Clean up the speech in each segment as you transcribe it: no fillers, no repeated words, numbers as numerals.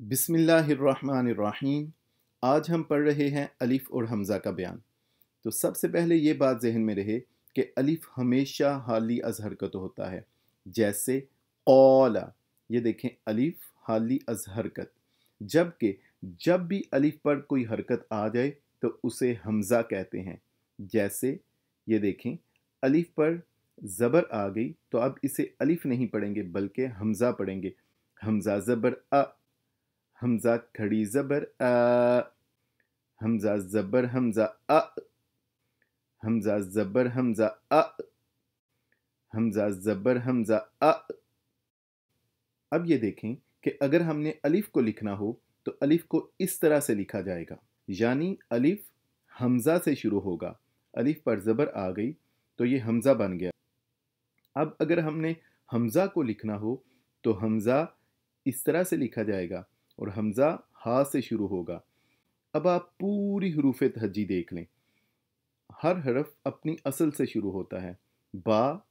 बिस्मिल्लाहिर्रहमानिर्रहीम। आज हम पढ़ रहे हैं अलिफ और हमज़ा का बयान। तो सबसे पहले ये बात जहन में रहे कि अलिफ हमेशा हाली अज़ हरकत होता है। जैसे क़ौला, ये देखें अलिफ हाली अज़ हरकत। जबकि जब भी अलिफ पर कोई हरकत आ जाए तो उसे हमज़ा कहते हैं। जैसे ये देखें अलिफ पर ज़बर आ गई तो अब इसे अलिफ नहीं पढ़ेंगे बल्कि हमज़ा पढ़ेंगे। हमज़ा ज़बर अ, हमज़ा खड़ी ज़बर अ, हमज़ा ज़बर हमज़ा अ, हमज़ा ज़बर हमज़ा अ, हमज़ा ज़बर हमज़ा अ। अब ये देखें कि अगर हमने अलिफ को लिखना हो तो अलिफ को इस तरह से लिखा जाएगा, यानी अलिफ हमज़ा से शुरू होगा। अलिफ पर ज़बर आ गई तो ये हमज़ा बन गया। अब अगर हमने हमज़ा को लिखना हो तो हमज़ा इस तरह से लिखा जाएगा और हमज़ा हा से शुरू होगा। अब आप पूरी हरूफ तहज्जी देख लें, हर हरफ अपनी असल से शुरू होता है। बा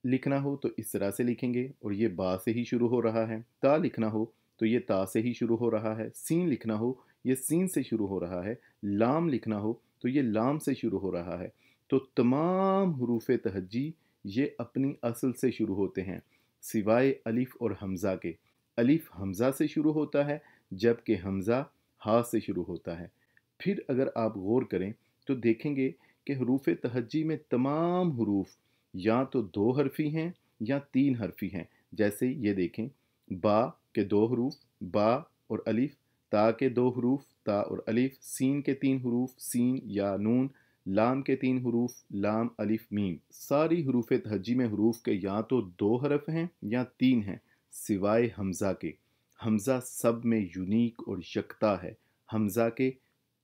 लिखना हो तो इस तरह से लिखेंगे और ये बा से ही शुरू हो रहा है। ता लिखना हो तो ये ता से ही शुरू हो रहा है। सीन लिखना हो ये सीन से शुरू हो रहा है। लाम लिखना हो तो ये लाम से शुरू हो रहा है। तो तमाम हरूफ तहज्जी ये अपनी असल से शुरू होते हैं सिवाय अलिफ और हमज़ा के। अलिफ हमज़ा से शुरू होता है जबकि हमज़ा हा से शुरू होता है। फिर अगर आप गौर करें तो देखेंगे कि हरूफ तहज्जी में तमाम हरूफ या तो दो हरफी हैं या तीन हरफी हैं। जैसे ये देखें, बा के दो हरूफ बा और अलिफ, ता के दो हरूफ ता और अलिफ, सीन के तीन हरूफ सीन या नून, लाम के तीन हरूफ लाम अलिफ मीम। सारी हरूफ तहज्जी में हरूफ के या तो दो हरफ हैं या तीन हैं सिवाय हमज़ा के। हमज़ा सब में यूनिक और यकता है। हमज़ा के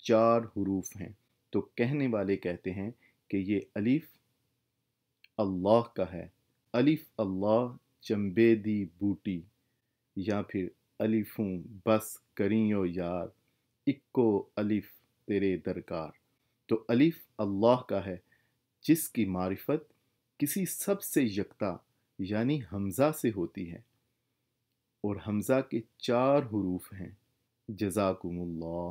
चार हरूफ हैं। तो कहने वाले कहते हैं कि ये अलिफ अल्लाह का है। अलिफ अल्लाह चंबे दी बूटी, या फिर अलिफूं बस करियो यार, इक्को अलिफ तेरे दरकार। तो अलिफ अल्लाह का है जिसकी मारिफत किसी सबसे यकता यानी हमज़ा से होती है और हमज़ा के चार हरूफ हैं। जज़ाकुमुल्लाह।